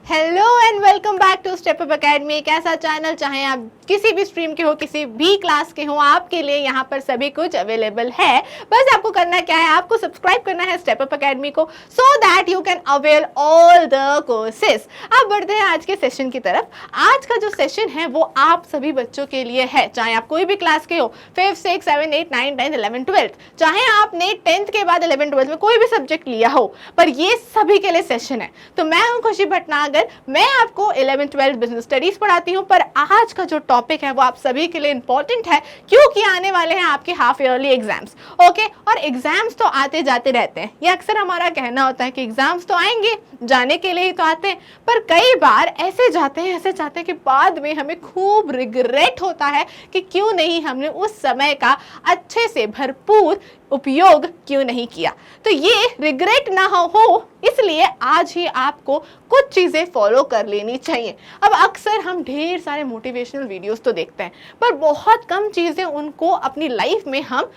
Hello and welcome back to Step Up Academy. एक ऐसा channel, चाहे आप किसी भी स्ट्रीम के हो, किसी भी क्लास के हो, आपके लिए यहाँ पर सभी कुछ अवेलेबल है। बस आपको करना क्या है, आपको सब्सक्राइब करना है स्टेप अप एकेडमी को, so that you can avail all the courses. अब बढ़ते हैं आज के सेशन की तरफ। आज का जो सेशन है वो आप सभी बच्चों के लिए है, चाहे आप कोई भी क्लास के हो, 5th 6th 7th 8th 9th 10th 11th 12th, चाहे आपने 10th के बाद 11th 12th में कोई भी सब्जेक्ट लिया हो, पर ये सभी के लिए सेशन है। तो मैं हूँ खुशी भटनागर, मैं आपको 11th 12th बिजनेस स्टडीज पढ़ाती हूँ। पर आज का जो टॉपिक है वो आप सभी के लिए इंपॉर्टेंट है, क्योंकि आने वाले हैं आपके हाफ ईयरली एग्जाम्स। ओके, और एग्जाम्स तो आते जाते रहते हैं, ये अक्सर हमारा कहना होता है कि एग्जाम्स तो आएंगे, जाने के लिए ही तो आते हैं। पर कई बार ऐसे जाते हैं कि बाद में हमें खूब रिग्रेट होता है कि क्यों नहीं हमने उस समय का अच्छे से भरपूर उपयोग क्यों नहीं किया। तो ये रिग्रेट ना हो इसलिए आज ही आपको कुछ चीज़ें फॉलो कर लेनी चाहिए। अब अक्सर हम ढेर सारे मोटिवेशनल वीडियोस तो देखते हैं, पर बहुत कम चीज़ें उनको अपनी लाइफ में हम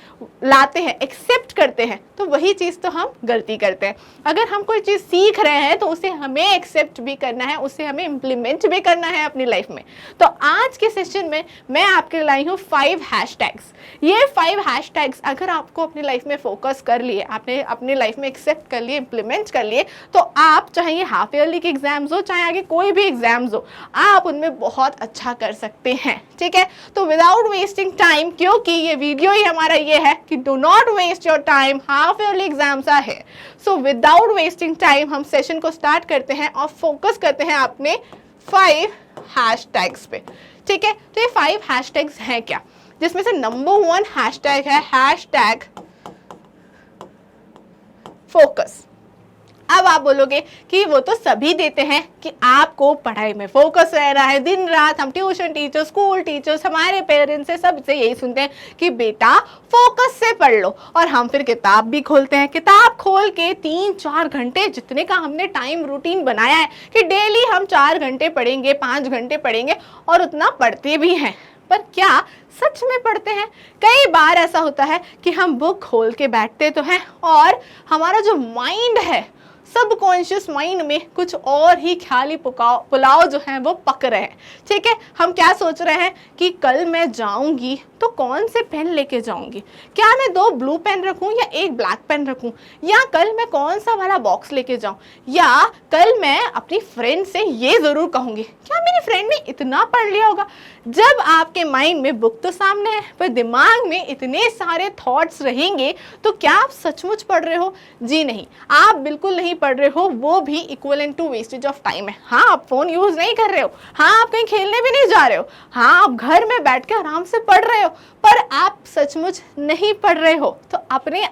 लाते हैं, एक्सेप्ट करते हैं। तो वही चीज़ तो हम गलती करते हैं। अगर हम कोई चीज़ सीख रहे हैं तो उसे हमें एक्सेप्ट भी करना है, उसे हमें इम्प्लीमेंट भी करना है अपनी लाइफ में। तो आज के सेशन में मैं आपके लाई हूँ 5 हैशटैग्स। ये 5 हैशटैग्स अगर आपको अपनी लाइफ में फोकस कर लिए, आपने अपनी लाइफ में एक्सेप्ट कर लिए, इम्प्लीमेंट कर लिए, तो आप चाहे ये हाफ ईयरली के एग्जाम्स हो, चाहे आगे कोई भी एग्जाम्स हो, आप उनमें बहुत अच्छा कर सकते हैं। ठीक है, तो विदाउट वेस्टिंग टाइम, क्योंकि ये वीडियो ही हमारा ये है कि do not waste your time, half yearly exams are here. So without wasting time हम सेशन को स्टार्ट करते हैं और फोकस करते हैं अपने 5 हैशटैग्स पे। ठीक है, तो ये 5 हैशटैग्स हैं क्या, जिसमें से नंबर 1 हैशटैग है हैशटैग फोकस। अब आप बोलोगे कि वो तो सभी देते हैं कि आपको पढ़ाई में फोकस रहना है, दिन रात हम ट्यूशन टीचर्स, स्कूल टीचर्स, हमारे पेरेंट्स से सबसे यही सुनते हैं कि बेटा फोकस से पढ़ लो। और हम फिर किताब भी खोलते हैं, किताब खोल के 3-4 घंटे, जितने का हमने टाइम रूटीन बनाया है कि डेली हम 4 घंटे पढ़ेंगे, 5 घंटे पढ़ेंगे, और उतना पढ़ते भी हैं। पर क्या सच में पढ़ते हैं? कई बार ऐसा होता है कि हम बुक खोल के बैठते तो हैं और हमारा जो माइंड है, सबकॉन्शियस माइंड में कुछ और ही ख्याली पुलाव जो है वो पक रहे हैं। ठीक है, हम क्या सोच रहे हैं कि कल मैं जाऊंगी तो कौन से पेन लेके जाऊंगी, क्या मैं 2 ब्लू पेन रखूं या 1 ब्लैक पेन रखूं, या कल मैं कौन सा वाला बॉक्स लेके जाऊं, या कल मैं अपनी फ्रेंड से ये जरूर कहूंगी, क्या मेरी फ्रेंड ने इतना पढ़ लिया होगा। जब आपके माइंड में बुक तो सामने है, पर दिमाग में इतने सारे थॉट्स रहेंगे, तो क्या आप सचमुच पढ़ रहे हो? जी नहीं, आप बिल्कुल नहीं पढ़ रहे हो। वो भी equivalent to wastage of time है। हाँ, आप फोन यूज नहीं कर रहे हो, हाँ आप कहीं खेलने भी नहीं जा रहे हो, हाँ आप घर में बैठ के आराम से पढ़ रहे हो, पर आप सचमुच नहीं पढ़ रहे हो। तो अपने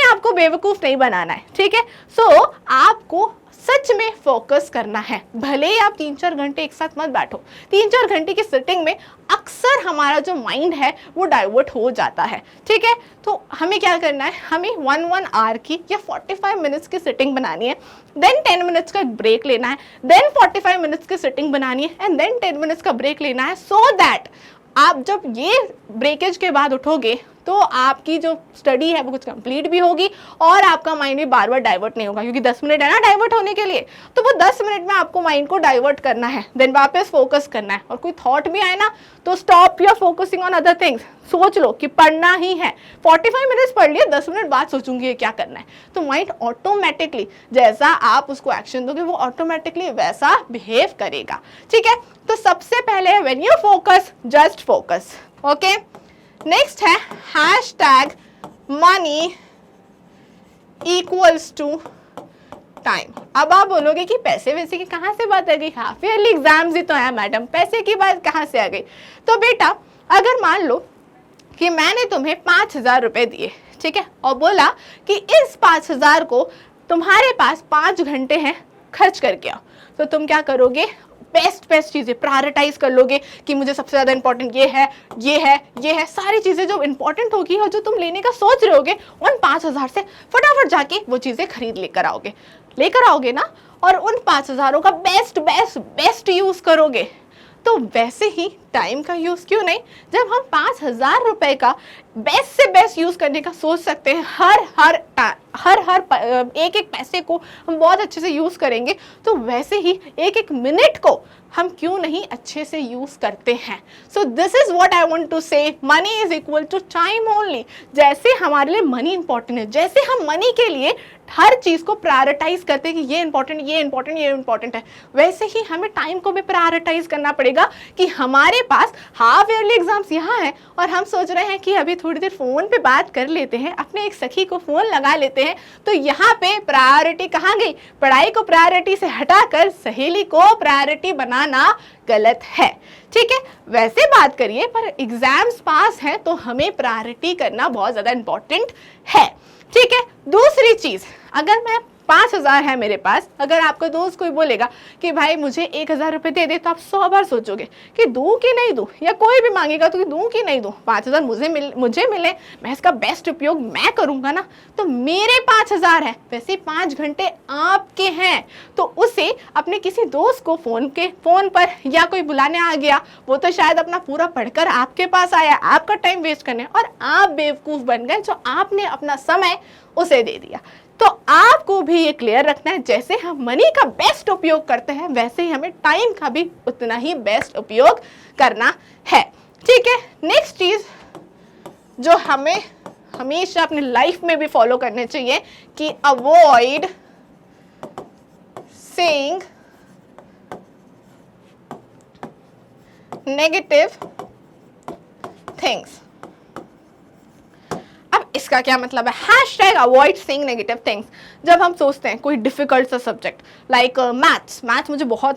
आप को बेवकूफ नहीं बनाना है। ठीक है, सो आपको सच में फोकस करना है। भले ही आप 3-4 घंटे एक साथ मत बैठो, 3-4 घंटे की सिटिंग में अक्सर हमारा जो माइंड है वो डाइवर्ट हो जाता है। ठीक है, तो हमें क्या करना है, हमें 1 आवर की या 45 मिनट्स की सिटिंग बनानी है, देन 10 मिनट्स का ब्रेक लेना है, देन 45 मिनट्स की सिटिंग बनानी है, एंड देन 10 मिनट्स का ब्रेक लेना है, सो दैट आप जब ये ब्रेकेज के बाद उठोगे तो आपकी जो स्टडी है वो कुछ कंप्लीट भी होगी और आपका माइंड भी बार बार डाइवर्ट नहीं होगा, क्योंकि 10 मिनट है ना डाइवर्ट होने के लिए। तो वो 10 मिनट में आपको माइंड को डाइवर्ट करना है, देन वापस फोकस करना है। और कोई थॉट भी आए ना तो stop your focusing on other things, सोच लो कि पढ़ना ही है। 45 मिनट्स पढ़ लिए, 10 मिनट बाद सोचूंगी ये क्या करना है। तो माइंड ऑटोमेटिकली जैसा आप उसको एक्शन दोगे वो ऑटोमेटिकली वैसा बिहेव करेगा। ठीक है, तो सबसे पहले when you focus, just focus. Okay, next है hashtag money equals to time. अब आप बोलोगे कि पैसे वैसे की कहाँ से बात आ गई, हाफ ईयरली एग्जाम्स ही तो है मैडम, पैसे की बात कहाँ से आ गई। तो बेटा अगर मान लो कि मैंने तुम्हें 5,000 रुपए दिए, ठीक है, और बोला कि इस 5,000 को तुम्हारे पास 5 घंटे हैं, खर्च करके आओ, तो तुम क्या करोगे, बेस्ट चीज़ें प्रायोरिटाइज कर लोगे कि मुझे सबसे ज़्यादा इंपॉर्टेंट ये है, सारी चीज़ें जो इंपॉर्टेंट होगी और जो तुम लेने का सोच रहे होगे, उन 5,000 से फटाफट जाके वो चीज़ें खरीद लेकर आओगे ना, और उन 5,000 का बेस्ट यूज़ करोगे। तो वैसे ही टाइम का यूज क्यों नहीं? जब हम 5,000 रुपए का बेस्ट से बेस्ट यूज करने का सोच सकते हैं, हर एक एक पैसे को हम बहुत अच्छे से यूज करेंगे, तो वैसे ही एक एक मिनट को हम क्यों नहीं अच्छे से यूज करते हैं? So this is what I want to say, money is equal to time only. जैसे हमारे लिए मनी इंपॉर्टेंट है, जैसे हम मनी के लिए हर चीज को प्रायोरिटाइज करते हैं कि ये इंपॉर्टेंट, ये इंपॉर्टेंट, ये इंपॉर्टेंट है, वैसे ही हमें टाइम को भी प्रायोरिटाइज करना पड़ेगा कि हमारे पास हाफ ईयरली एग्जाम्स यहाँ है और हम सोच रहे हैं कि अभी थोड़ी देर फोन पे बात कर लेते हैं, अपने एक सखी को फोन लगा लेते हैं, तो यहाँ पे प्रायोरिटी कहाँ गई? पढ़ाई को प्रायोरिटी से हटाकर सहेली को प्रायोरिटी बनाना गलत है। ठीक है, वैसे बात करिए, पर एग्जाम्स पास है तो हमें प्रायोरिटी करना बहुत ज्यादा इंपॉर्टेंट है। ठीक है, दूसरी चीज, अगर मैं 5,000 है मेरे पास, अगर आपका दोस्त कोई बोलेगा कि भाई मुझे 1,000 रुपए दे दे, तो आप 100 बार सोचोगे कि दूं कि नहीं दूं, या कोई भी मांगेगा तो दूं कि नहीं दूं। 5,000 मुझे मिले, मैं इसका बेस्ट उपयोग मैं करूंगा ना, तो मेरे 5,000 है, वैसे 5 घंटे आपके हैं, तो उसे अपने किसी दोस्त को फोन पर या कोई बुलाने आ गया, वो तो शायद अपना पूरा पढ़कर आपके पास आया, आपका टाइम वेस्ट करने, और आप बेवकूफ बन गए जो आपने अपना समय उसे दे दिया। तो आपको भी ये क्लियर रखना है, जैसे हम मनी का बेस्ट उपयोग करते हैं, वैसे ही हमें टाइम का भी उतना ही बेस्ट उपयोग करना है। ठीक है, नेक्स्ट चीज जो हमें हमेशा अपनी लाइफ में भी फॉलो करने चाहिए कि अवॉइड सेइंग नेगेटिव थिंग्स। इसका क्या मतलब है? Hashtag avoid saying negative things. जब हम सोचते हैं कोई डिफिकल्ट सा सब्जेक्ट लाइक मैथ्स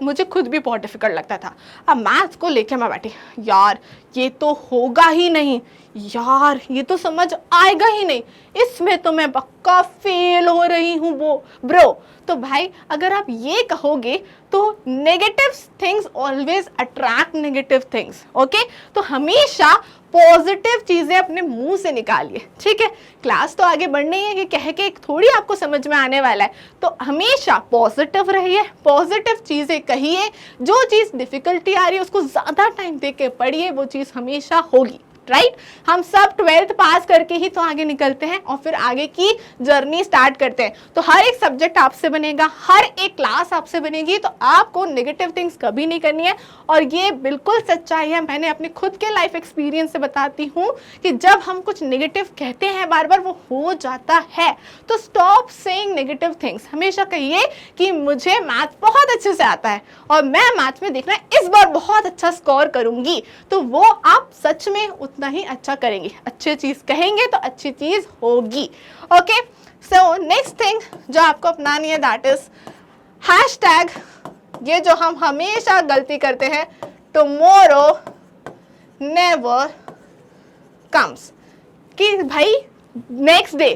मुझे खुद भी बहुत डिफिकल्ट लगता था। अब मैथ्स को लेके मैं बैठी, यार ये तो होगा ही नहीं, यार ये तो समझ आएगा ही नहीं, इसमें तो मैं पक्का फेल हो रही हूँ वो ब्रो। तो भाई अगर आप ये कहोगे तो negative things always attract negative things. Okay, तो हमेशा पॉजिटिव चीजें अपने मुंह से निकालिए। ठीक है, क्लास तो आगे बढ़नी है कि कह के थोड़ी आपको समझ में आने वाला है, तो हमेशा पॉजिटिव रहिए, पॉजिटिव चीजें कहिए। जो चीज डिफिकल्टी आ रही है उसको ज्यादा टाइम दे के पढ़िए, वो चीज हमेशा होगी। राइट, हम सब 12th पास करके ही तो आगे निकलते हैं और फिर आगे की जर्नी स्टार्ट करते हैं। तो हर एक सब्जेक्ट आपसे बनेगा, हर एक क्लास आपसे बनेगी, तो आपको नेगेटिव थिंग्स कभी नहीं करनी है। और ये बिल्कुल सच्चाई है, मैंने अपने खुद के लाइफ एक्सपीरियंस से बताती हूँ कि जब हम कुछ नेगेटिव कहते हैं बार बार, वो हो जाता है। तो स्टॉप सेइंग नेगेटिव थिंग्स। हमेशा कहिए कि मुझे मैथ बहुत अच्छे से आता है और मैं मैथ में देखना इस बार बहुत अच्छा स्कोर करूंगी, तो वो आप सच में उतना ही अच्छा करेंगे। अच्छी चीज कहेंगे तो अच्छी चीज होगी। ओके, सो नेक्स्ट थिंग जो आपको अपनानी है, दैट इज हैशटैग, ये जो हम हमेशा गलती करते हैं, टुमारो नेवर कम्स, कि भाई नेक्स्ट डे,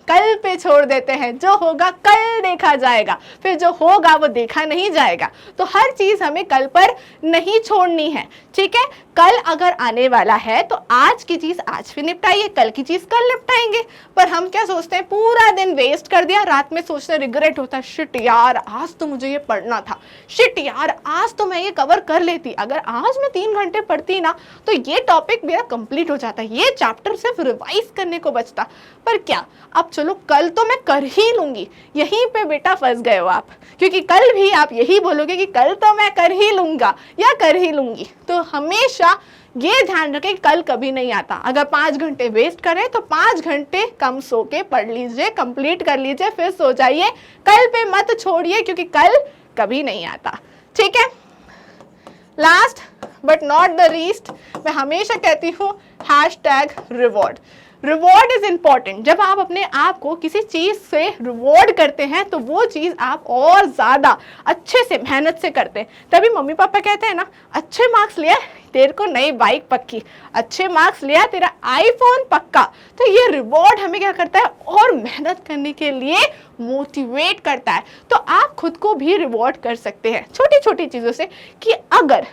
कल पे छोड़ देते हैं, जो होगा कल देखा जाएगा, फिर जो होगा वो देखा नहीं जाएगा। तो हर चीज हमें कल पर नहीं छोड़नी है। ठीक है, कल अगर आने वाला है तो आज की चीज आज भी निपटाइए, कल की चीज कल निपटाएंगे। पर हम क्या सोचते हैं, पूरा दिन वेस्ट कर दिया, रात में सोचते रिग्रेट होता है, शिट यार आज तो मुझे ये पढ़ना था, शिट यार आज तो मैं ये कवर कर लेती, अगर आज मैं 3 घंटे पढ़ती ना तो ये टॉपिक मेरा कंप्लीट हो जाता, ये चैप्टर सिर्फ रिवाइज करने को बचता। पर क्या, अब चलो कल तो मैं कर ही लूंगी, यहीं पे बेटा फंस गए हो आप, क्योंकि कल भी आप यही बोलोगे कि कल तो मैं कर ही लूंगा या कर ही लूंगी। तो हमेशा ये ध्यान रखें, कल कभी नहीं आता। अगर 5 घंटे वेस्ट करें तो 5 घंटे कम सो के पढ़ लीजिए, कंप्लीट कर लीजिए, फिर सो जाइए, कल पे मत छोड़िए, क्योंकि कल कभी नहीं आता। ठीक है, last but not the least, मैं हमेशा कहती हूँ hashtag reward. Reward is important. जब आप अपने आप को किसी चीज से रिवॉर्ड करते हैं तो वो चीज आप और ज्यादा अच्छे से मेहनत से करते हैं। तभी मम्मी पापा कहते हैं ना, अच्छे मार्क्स लिया तेरे को नई बाइक पक्की, अच्छे मार्क्स लिया तेरा आईफोन पक्का। तो ये रिवॉर्ड हमें क्या करता है, और मेहनत करने के लिए मोटिवेट करता है। तो आप खुद को भी रिवॉर्ड कर सकते हैं छोटी छोटी चीजों से, कि अगर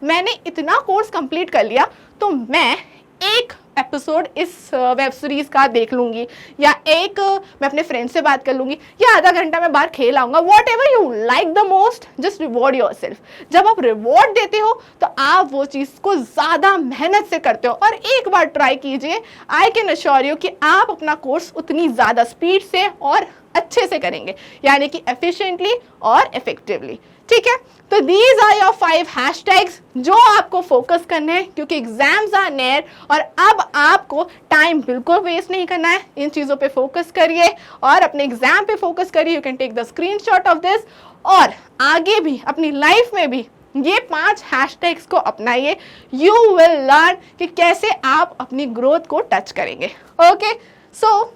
मैंने इतना कोर्स कंप्लीट कर लिया तो मैं 1 एपिसोड इस वेब सीरीज का देख लूंगी, या एक मैं अपने फ्रेंड से बात कर लूंगी, या आधा घंटा मैं बाहर खेल आऊंगा, what ever you like the most, just reward your self. जब आप रिवॉर्ड देते हो तो आप वो चीज को ज्यादा मेहनत से करते हो। और एक बार ट्राई कीजिए, आई कैन अश्योर यू कि आप अपना कोर्स उतनी ज्यादा स्पीड से और अच्छे से करेंगे, यानी कि एफिशिएंटली और इफेक्टिवली। ठीक है, तो दीज आर योर 5 हैशटैग्स जो आपको फोकस करने हैं, क्योंकि एग्जाम्स आर नियर और अब आपको टाइम बिल्कुल वेस्ट नहीं करना है। इन चीज़ों पे फोकस करिए और अपने एग्जाम पे फोकस करिए। You can take the screenshot of this और आगे भी अपनी लाइफ में भी ये 5 हैशटैग्स को अपनाइए। यू विल लर्न कि कैसे आप अपनी ग्रोथ को टच करेंगे। Okay, so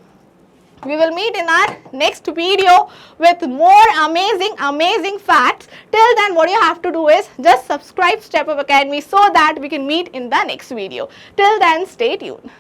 we will meet in our next video with more amazing facts. Till then, what you have to do is just subscribe Step Up Academy so that we can meet in the next video. Till then, stay tuned.